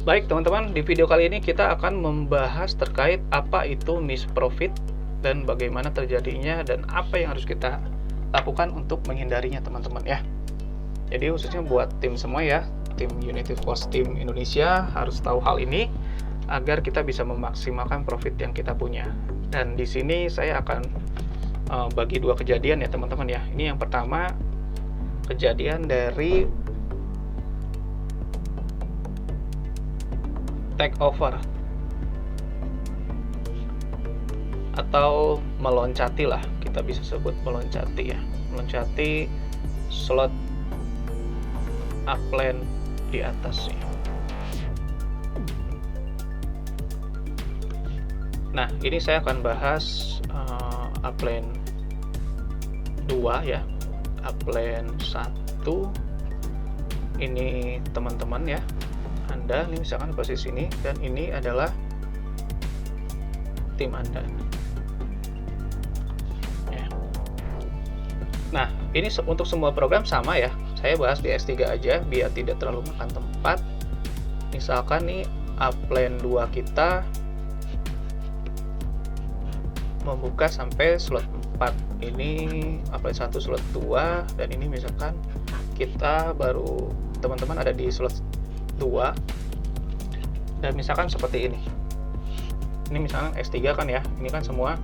Baik teman-teman, di video kali ini kita akan membahas terkait apa itu miss profit dan bagaimana terjadinya dan apa yang harus kita lakukan untuk menghindarinya teman-teman ya. Jadi khususnya buat tim semua ya, tim Unity Force Team Indonesia harus tahu hal ini agar kita bisa memaksimalkan profit yang kita punya. Dan di sini saya akan bagi dua kejadian ya teman-teman ya. Ini yang pertama kejadian dari take over atau meloncati lah, kita bisa sebut meloncati ya, meloncati slot upline di atasnya. Nah, ini saya akan bahas upline 2 ya, upline 1 ini teman-teman ya. Anda ini misalkan posisi ini dan ini adalah tim Anda ya. Nah, ini untuk semua program sama ya, saya bahas di S3 aja biar tidak terlalu makan tempat. Misalkan nih upline 2 kita membuka sampai slot 4, ini upline 1 slot 2, dan ini misalkan kita baru, teman-teman ada di slot 2 dan misalkan seperti ini misalkan S3 kan ya, ini kan semua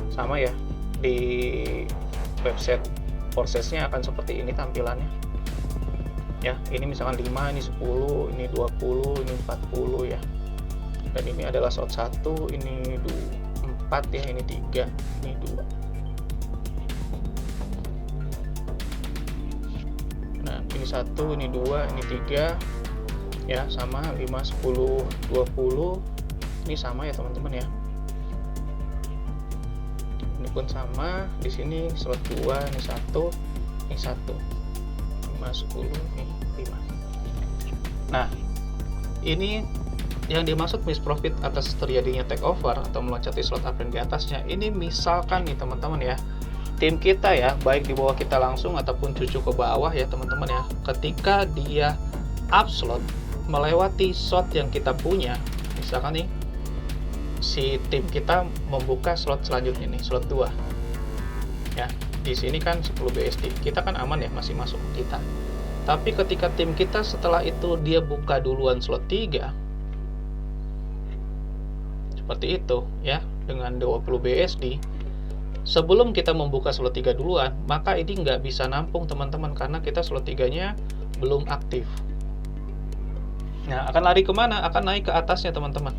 sama ya, di website prosesnya akan seperti ini tampilannya ya. Ini misalkan 5, ini 10, ini 20, ini 40 ya, dan ini adalah slot 1, ini 4 ya, ini 3, ini 2. Nah, ini 1, ini 2, ini 3 ya, sama 5, 10, 20 ini sama ya teman-teman ya. Ini pun sama, di sini slot 2, ini 1, ini 1, 5, 10, ini 5. Nah, ini yang dimaksud miss profit atas terjadinya take over atau meloncati slot upline di atasnya. Ini misalkan nih teman-teman ya, tim kita ya, baik di bawah kita langsung ataupun cucu ke bawah ya teman-teman ya, ketika dia up slot melewati slot yang kita punya, misalkan nih si tim kita membuka slot selanjutnya nih, slot 2 ya, di sini kan 10 BSD kita kan aman ya, masih masuk kita. Tapi ketika tim kita setelah itu dia buka duluan slot 3 seperti itu ya, dengan 20 BSD sebelum kita membuka slot 3 duluan, maka ini nggak bisa nampung teman-teman, karena kita slot 3 nya belum aktif. Nah, akan lari kemana? Akan naik ke atasnya teman-teman.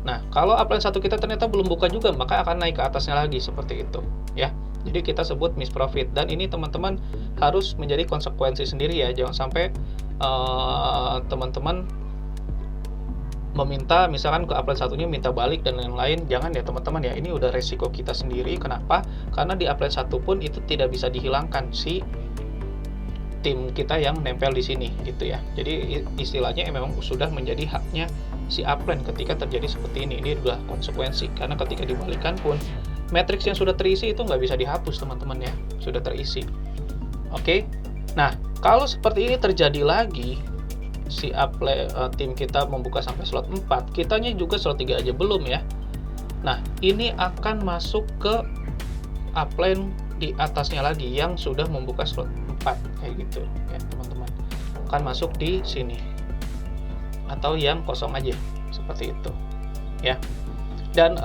Nah, kalau upline 1 kita ternyata belum buka juga, maka akan naik ke atasnya lagi seperti itu ya. Jadi kita sebut miss profit, dan ini teman-teman harus menjadi konsekuensi sendiri ya. Jangan sampai teman-teman meminta misalkan ke upline satunya minta balik dan lain-lain. Jangan ya teman-teman ya, ini udah resiko kita sendiri. Kenapa? Karena di upline 1 pun itu tidak bisa dihilangkan si tim kita yang nempel di sini gitu ya. Jadi istilahnya memang sudah menjadi haknya si upline ketika terjadi seperti ini. Ini udah konsekuensi, karena ketika dibalikan pun matriks yang sudah terisi itu nggak bisa dihapus teman-teman ya, sudah terisi. Oke. Nah, kalau seperti ini terjadi lagi, si upline tim kita membuka sampai slot 4, kitanya juga slot 3 aja belum ya. Nah, ini akan masuk ke upline di atasnya lagi yang sudah membuka slot 4 kayak gitu ya teman-teman, akan masuk di sini atau yang kosong aja seperti itu ya. Dan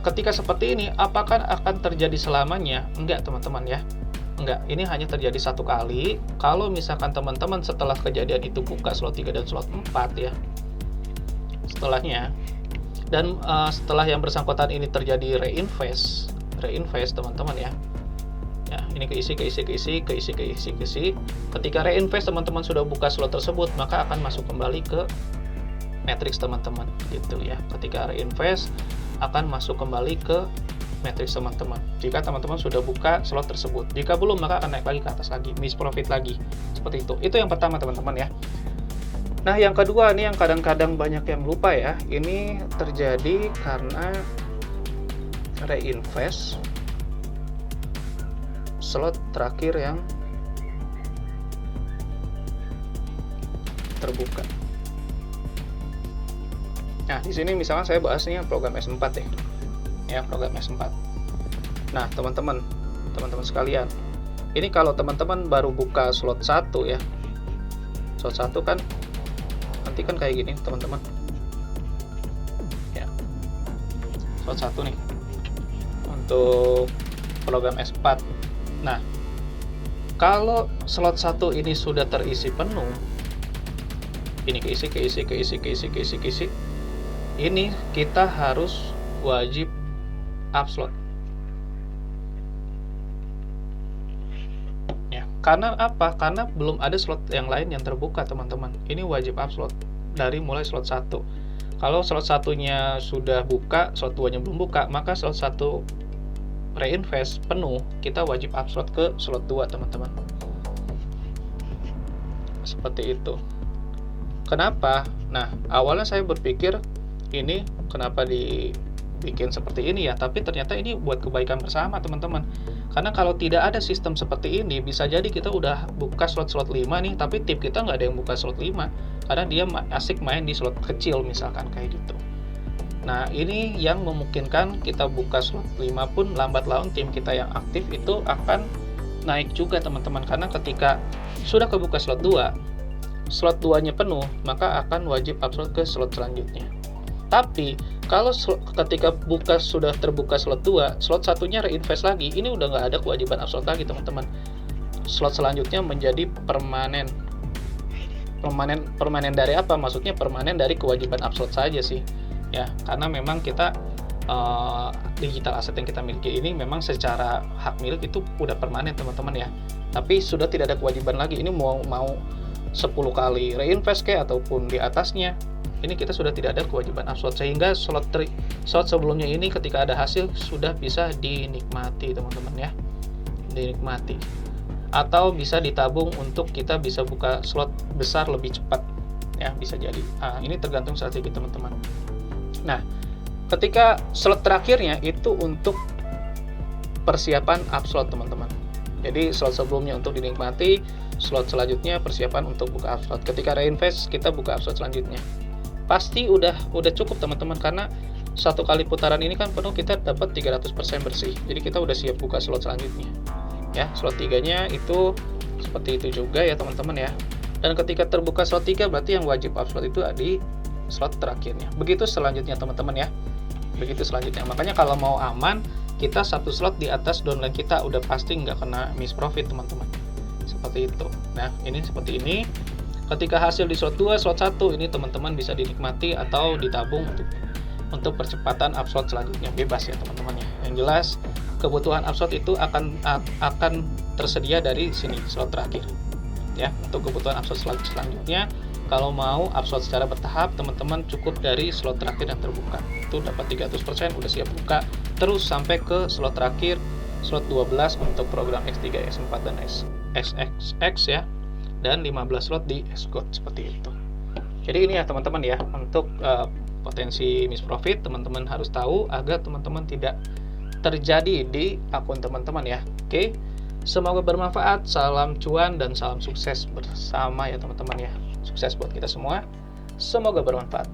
ketika seperti ini, apakah akan terjadi selamanya? Enggak teman-teman ya, enggak. Ini hanya terjadi satu kali. Kalau misalkan teman-teman setelah kejadian itu buka slot 3 dan slot 4 ya, setelahnya, dan setelah yang bersangkutan ini terjadi reinvest teman-teman ya. Ya, ini keisi. Ketika reinvest teman-teman sudah buka slot tersebut, maka akan masuk kembali ke matriks teman-teman gitu ya. Ketika reinvest akan masuk kembali ke matriks teman-teman jika teman-teman sudah buka slot tersebut. Jika belum, maka akan naik lagi ke atas lagi, miss profit lagi seperti itu. Itu yang pertama teman-teman ya. Nah, yang kedua nih yang kadang-kadang banyak yang lupa ya, ini terjadi karena reinvest slot terakhir yang terbuka. Nah, di sini misalkan saya bahasnya program S4 ya, program S4. Nah, teman-teman sekalian, ini kalau teman-teman baru buka slot 1 ya, slot 1 kan nanti kan kayak gini teman-teman ya, slot 1 nih untuk program S4. Nah, kalau slot 1 ini sudah terisi penuh, ini keisi, ini kita harus wajib upload ya. Karena apa? Karena belum ada slot yang lain yang terbuka teman-teman. Ini wajib upload dari mulai slot 1. Kalau slot satunya sudah buka, slot 2 nya belum buka, maka slot 1 reinvest penuh, kita wajib upload ke slot 2 teman-teman. Seperti itu. Kenapa? Nah, awalnya saya berpikir ini kenapa dibikin seperti ini ya, tapi ternyata ini buat kebaikan bersama teman-teman. Karena kalau tidak ada sistem seperti ini, bisa jadi kita udah buka slot-slot 5 nih, tapi tim kita nggak ada yang buka slot 5, karena dia asik main di slot kecil misalkan kayak gitu. Nah, ini yang memungkinkan kita buka slot 5 pun lambat laun tim kita yang aktif itu akan naik juga teman-teman. Karena ketika sudah kebuka slot 2, slot 2-nya penuh, maka akan wajib upload ke slot selanjutnya. Tapi kalau ketika sudah terbuka slot 2, slot satunya reinvest lagi, ini udah nggak ada kewajiban upload lagi teman-teman. Slot selanjutnya menjadi permanen. Permanen dari apa? Maksudnya permanen dari kewajiban upload saja sih. Ya, karena memang kita digital asset yang kita miliki ini memang secara hak milik itu udah permanen teman-teman ya. Tapi sudah tidak ada kewajiban lagi. Ini mau 10 kali reinvest kayak ataupun di atasnya, ini kita sudah tidak ada kewajiban upload, sehingga slot sebelumnya ini ketika ada hasil sudah bisa dinikmati teman-teman ya, dinikmati, atau bisa ditabung untuk kita bisa buka slot besar lebih cepat ya, bisa jadi. Ini tergantung strategi teman-teman. Nah, ketika slot terakhirnya itu untuk persiapan upload teman-teman. Jadi slot sebelumnya untuk dinikmati, slot selanjutnya persiapan untuk buka upload. Ketika reinvest, kita buka upload selanjutnya. Pasti udah cukup teman-teman, karena satu kali putaran ini kan penuh kita dapat 300% bersih. Jadi kita udah siap buka slot selanjutnya. Ya, slot 3-nya itu seperti itu juga ya teman-teman ya. Dan ketika terbuka slot 3 berarti yang wajib upload itu di slot terakhirnya. Begitu selanjutnya teman-teman ya. Begitu selanjutnya. Makanya kalau mau aman, kita satu slot di atas downline kita udah pasti nggak kena miss profit teman-teman. Seperti itu. Nah, ini seperti ini. Ketika hasil di slot 2, slot 1 ini teman-teman bisa dinikmati atau ditabung untuk percepatan upload selanjutnya, bebas ya teman-teman ya. Yang jelas kebutuhan upload itu akan tersedia dari sini slot terakhir. Ya, untuk kebutuhan upload selanjutnya kalau mau upload secara bertahap, teman-teman cukup dari slot terakhir yang terbuka. Itu dapat 300%, udah siap buka terus sampai ke slot terakhir, slot 12 untuk program X3, S4 dan SXX ya. Dan 15 slot di S-Code seperti itu. Jadi ini ya teman-teman ya, untuk potensi miss profit teman-teman harus tahu agar teman-teman tidak terjadi di akun teman-teman ya. Oke, semoga bermanfaat. Salam cuan dan salam sukses bersama ya teman-teman ya. Sukses buat kita semua, semoga bermanfaat.